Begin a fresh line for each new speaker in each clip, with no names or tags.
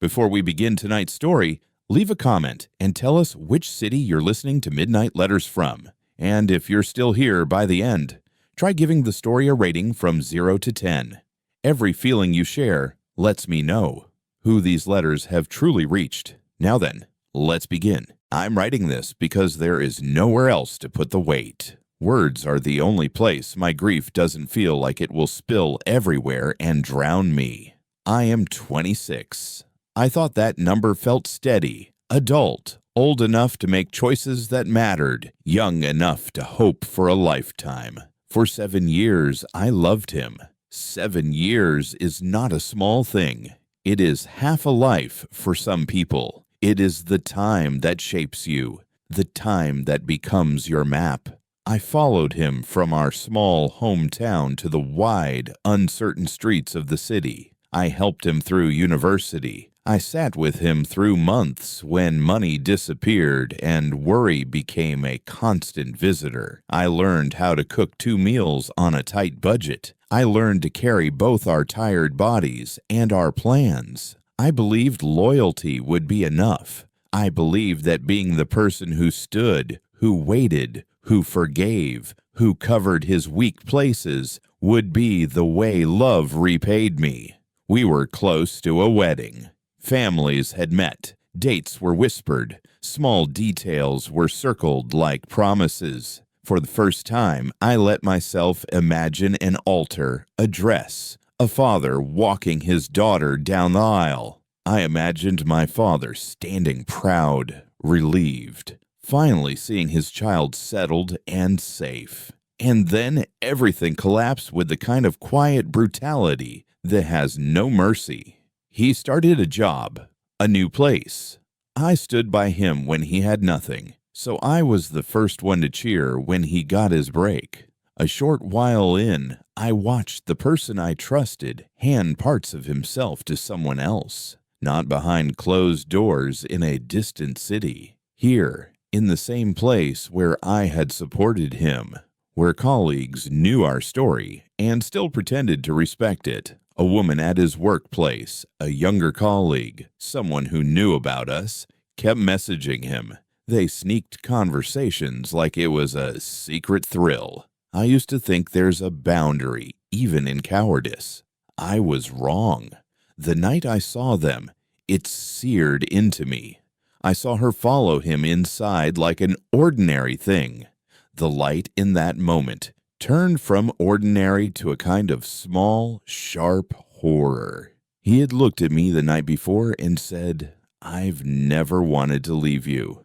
Before we begin tonight's story, leave a comment and tell us which city you're listening to Midnight Letters from. And if you're still here by the end, try giving the story a rating from 0 to 10. Every feeling you share lets me know who these letters have truly reached. Now then, let's begin. I'm writing this because there is nowhere else to put the weight. Words are the only place my grief doesn't feel like it will spill everywhere and drown me. I am 26. I thought that number felt steady, adult, old enough to make choices that mattered, young enough to hope for a lifetime. For 7 years, I loved him. 7 years is not a small thing. It is half a life for some people. It is the time that shapes you, the time that becomes your map. I followed him from our small hometown to the wide, uncertain streets of the city. I helped him through university. I sat with him through months when money disappeared and worry became a constant visitor. I learned how to cook 2 meals on a tight budget. I learned to carry both our tired bodies and our plans. I believed loyalty would be enough. I believed that being the person who stood, who waited, who forgave, who covered his weak places would be the way love repaid me. We were close to a wedding. Families had met, dates were whispered, small details were circled like promises. For the first time, I let myself imagine an altar, a dress, a father walking his daughter down the aisle. I imagined my father standing proud, relieved, finally seeing his child settled and safe. And then everything collapsed with the kind of quiet brutality that has no mercy. He started a job, a new place. I stood by him when he had nothing, so I was the first one to cheer when he got his break. A short while in, I watched the person I trusted hand parts of himself to someone else, not behind closed doors in a distant city. Here, in the same place where I had supported him, where colleagues knew our story and still pretended to respect it. A woman at his workplace, a younger colleague, someone who knew about us, kept messaging him. They sneaked conversations like it was a secret thrill. I used to think there's a boundary, even in cowardice. I was wrong. The night I saw them, it seared into me. I saw her follow him inside like an ordinary thing. The light in that moment turned from ordinary to a kind of small, sharp horror. He had looked at me the night before and said, "I've never wanted to leave you.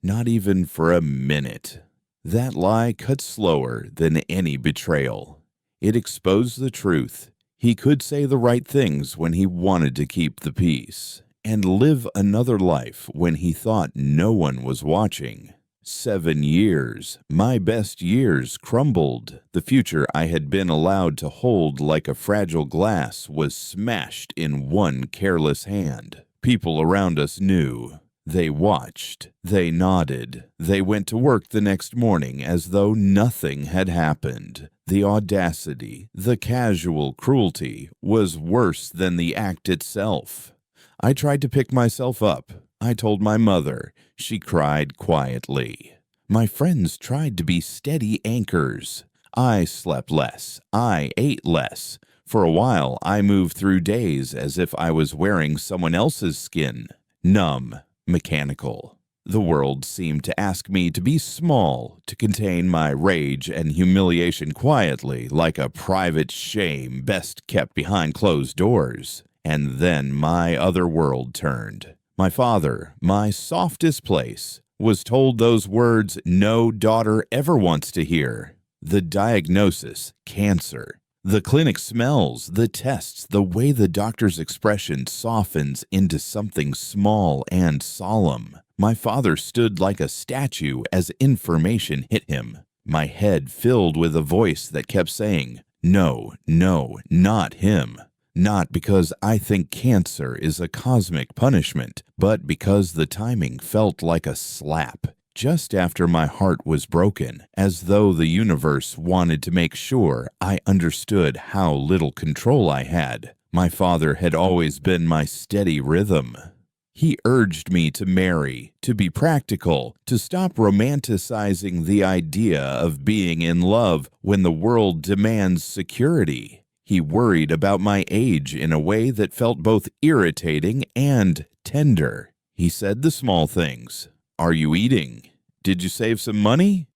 Not even for a minute." That lie cut slower than any betrayal. It exposed the truth. He could say the right things when he wanted to keep the peace, and live another life when he thought no one was watching. 7 years, my best years, crumbled. The future I had been allowed to hold like a fragile glass was smashed in one careless hand. People around us knew. They watched. They nodded. They went to work the next morning as though nothing had happened. The audacity, the casual cruelty was worse than the act itself. I tried to pick myself up. I told my mother. She cried quietly. My friends tried to be steady anchors. I slept less. I ate less. For a while, I moved through days as if I was wearing someone else's skin. Numb, mechanical. The world seemed to ask me to be small, to contain my rage and humiliation quietly, like a private shame best kept behind closed doors. And then my other world turned. My father, my softest place, was told those words no daughter ever wants to hear. The diagnosis, cancer. The clinic smells, the tests, the way the doctor's expression softens into something small and solemn. My father stood like a statue as information hit him. My head filled with a voice that kept saying, "No, no, not him." Not because I think cancer is a cosmic punishment, but because the timing felt like a slap, just after my heart was broken, as though the universe wanted to make sure I understood how little control I had. My father had always been my steady rhythm. He urged me to marry, to be practical, to stop romanticizing the idea of being in love when the world demands security. He worried about my age in a way that felt both irritating and tender. He said the small things. Are you eating? Did you save some money?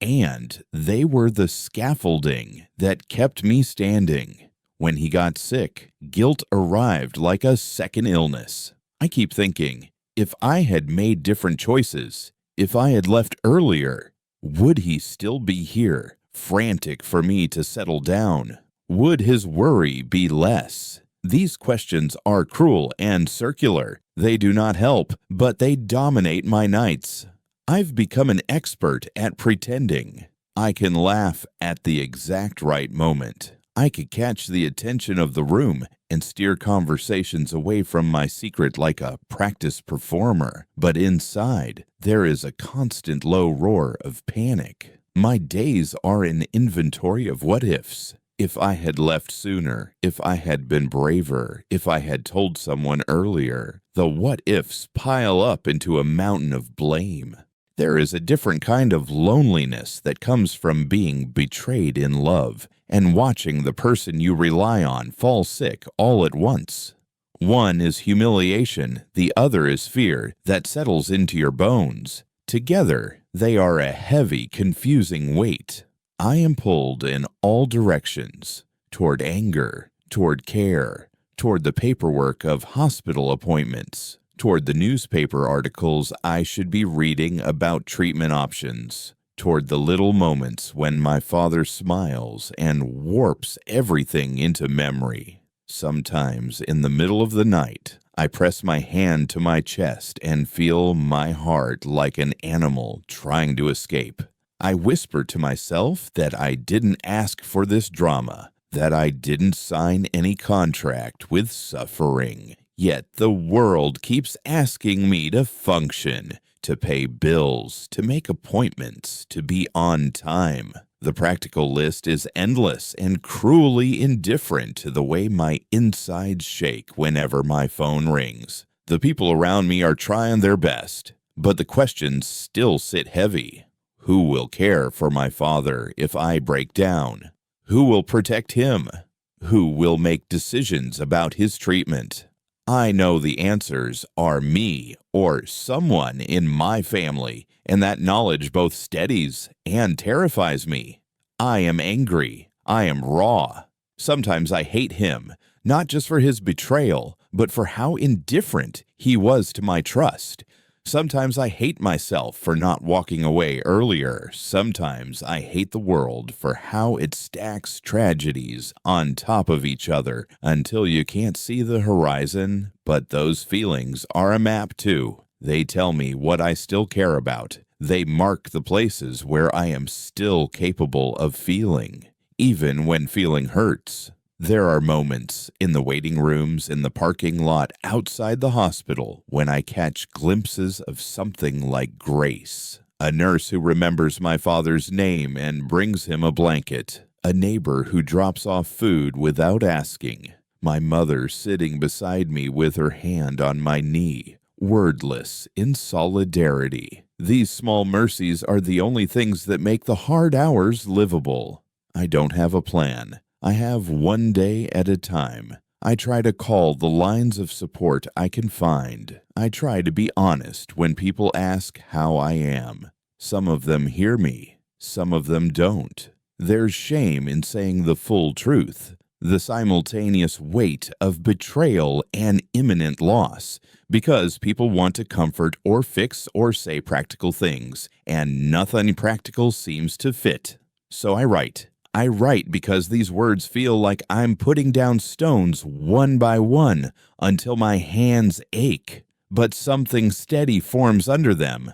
And they were the scaffolding that kept me standing. When he got sick, guilt arrived like a second illness. I keep thinking, if I had made different choices, if I had left earlier, would he still be here, frantic for me to settle down? Would his worry be less? These questions are cruel and circular. They do not help, but they dominate my nights. I've become an expert at pretending. I can laugh at the exact right moment. I could catch the attention of the room and steer conversations away from my secret like a practice performer. But inside, there is a constant low roar of panic. My days are an inventory of what-ifs. If I had left sooner, if I had been braver, if I had told someone earlier, the what-ifs pile up into a mountain of blame. There is a different kind of loneliness that comes from being betrayed in love and watching the person you rely on fall sick all at once. One is humiliation, the other is fear that settles into your bones. Together, they are a heavy, confusing weight. I am pulled in all directions, toward anger, toward care, toward the paperwork of hospital appointments, toward the newspaper articles I should be reading about treatment options, toward the little moments when my father smiles and warps everything into memory. Sometimes in the middle of the night, I press my hand to my chest and feel my heart like an animal trying to escape. I whisper to myself that I didn't ask for this drama, that I didn't sign any contract with suffering. Yet the world keeps asking me to function, to pay bills, to make appointments, to be on time. The practical list is endless and cruelly indifferent to the way my insides shake whenever my phone rings. The people around me are trying their best, but the questions still sit heavy. Who will care for my father if I break down? Who will protect him? Who will make decisions about his treatment? I know the answers are me or someone in my family, and that knowledge both steadies and terrifies me. I am angry. I am raw. Sometimes I hate him, not just for his betrayal, but for how indifferent he was to my trust. Sometimes I hate myself for not walking away earlier. Sometimes I hate the world for how it stacks tragedies on top of each other until you can't see the horizon. But those feelings are a map too. They tell me what I still care about. They mark the places where I am still capable of feeling, even when feeling hurts. There are moments in the waiting rooms, in the parking lot outside the hospital, when I catch glimpses of something like grace. A nurse who remembers my father's name and brings him a blanket. A neighbor who drops off food without asking. My mother sitting beside me with her hand on my knee, wordless, in solidarity. These small mercies are the only things that make the hard hours livable. I don't have a plan. I have one day at a time. I try to call the lines of support I can find. I try to be honest when people ask how I am. Some of them hear me. Some of them don't. There's shame in saying the full truth, the simultaneous weight of betrayal and imminent loss, because people want to comfort or fix or say practical things, and nothing practical seems to fit. So I write. I write because these words feel like I'm putting down stones one by one until my hands ache, but something steady forms under them.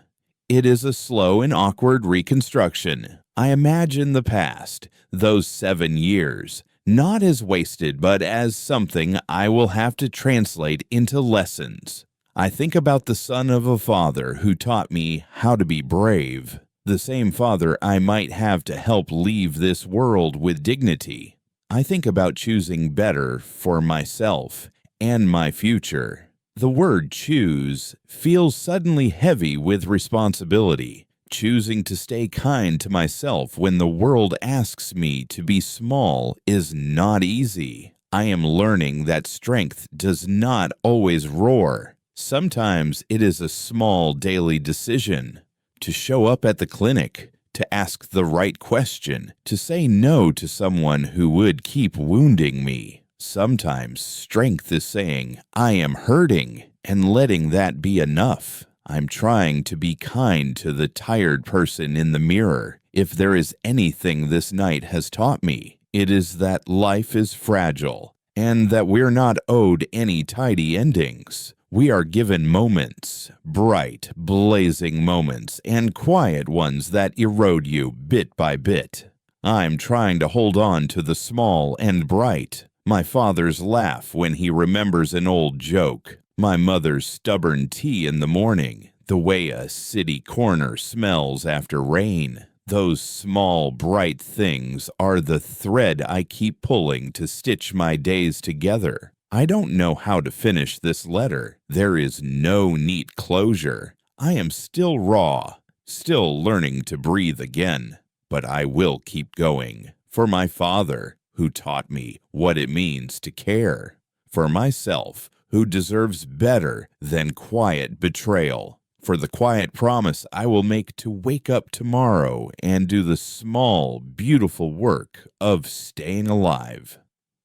It is a slow and awkward reconstruction. I imagine the past, those 7 years, not as wasted, but as something I will have to translate into lessons. I think about the son of a father who taught me how to be brave. The same father I might have to help leave this world with dignity. I think about choosing better for myself and my future. The word choose feels suddenly heavy with responsibility. Choosing to stay kind to myself when the world asks me to be small is not easy. I am learning that strength does not always roar. Sometimes it is a small daily decision to show up at the clinic, to ask the right question, to say no to someone who would keep wounding me. Sometimes strength is saying, I am hurting, and letting that be enough. I'm trying to be kind to the tired person in the mirror. If there is anything this night has taught me, it is that life is fragile, and that we're not owed any tidy endings. We are given moments, bright, blazing moments, and quiet ones that erode you bit by bit. I'm trying to hold on to the small and bright. My father's laugh when he remembers an old joke. My mother's stubborn tea in the morning. The way a city corner smells after rain. Those small, bright things are the thread I keep pulling to stitch my days together. I don't know how to finish this letter. There is no neat closure. I am still raw, still learning to breathe again. But I will keep going. For my father, who taught me what it means to care. For myself, who deserves better than quiet betrayal. For the quiet promise I will make to wake up tomorrow and do the small, beautiful work of staying alive.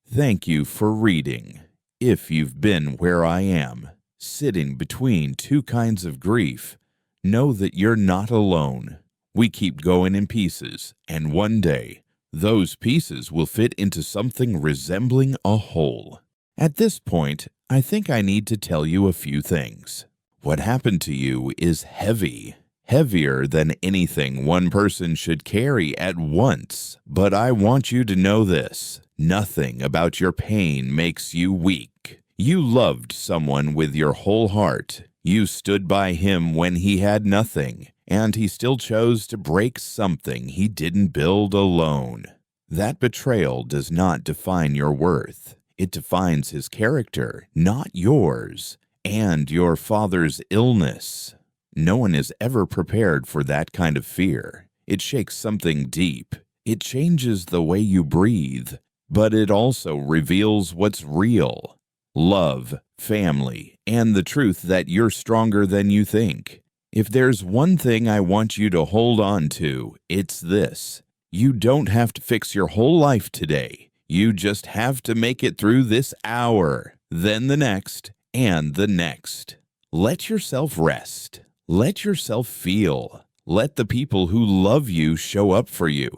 Thank you for reading. If you've been where I am, sitting between two kinds of grief, know that you're not alone. We keep going in pieces, and one day, those pieces will fit into something resembling a whole. At this point, I think I need to tell you a few things. What happened to you is heavy, heavier than anything one person should carry at once. But I want you to know this. Nothing about your pain makes you weak. You loved someone with your whole heart. You stood by him when he had nothing, and he still chose to break something he didn't build alone. That betrayal does not define your worth. It defines his character, not yours, and your father's illness. No one is ever prepared for that kind of fear. It shakes something deep. It changes the way you breathe, but it also reveals what's real. Love, family, and the truth that you're stronger than you think. If there's one thing I want you to hold on to, it's this. You don't have to fix your whole life today. You just have to make it through this hour, then the next, and the next. Let yourself rest. Let yourself feel. Let the people who love you show up for you.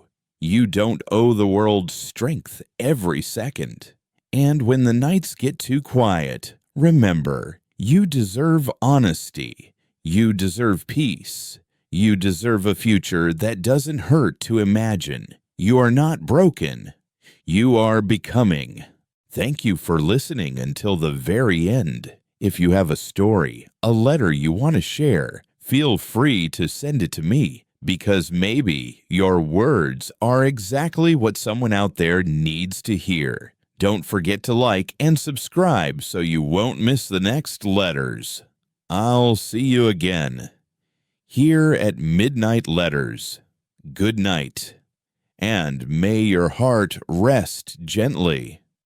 You don't owe the world strength every second. And when the nights get too quiet, remember, you deserve honesty. You deserve peace. You deserve a future that doesn't hurt to imagine. You are not broken. You are becoming. Thank you for listening until the very end. If you have a story, a letter you want to share, feel free to send it to me, because maybe your words are exactly what someone out there needs to hear. Don't forget to like and subscribe so you won't miss the next letters. I'll see you again here at Midnight Letters. Good night, and may your heart rest gently.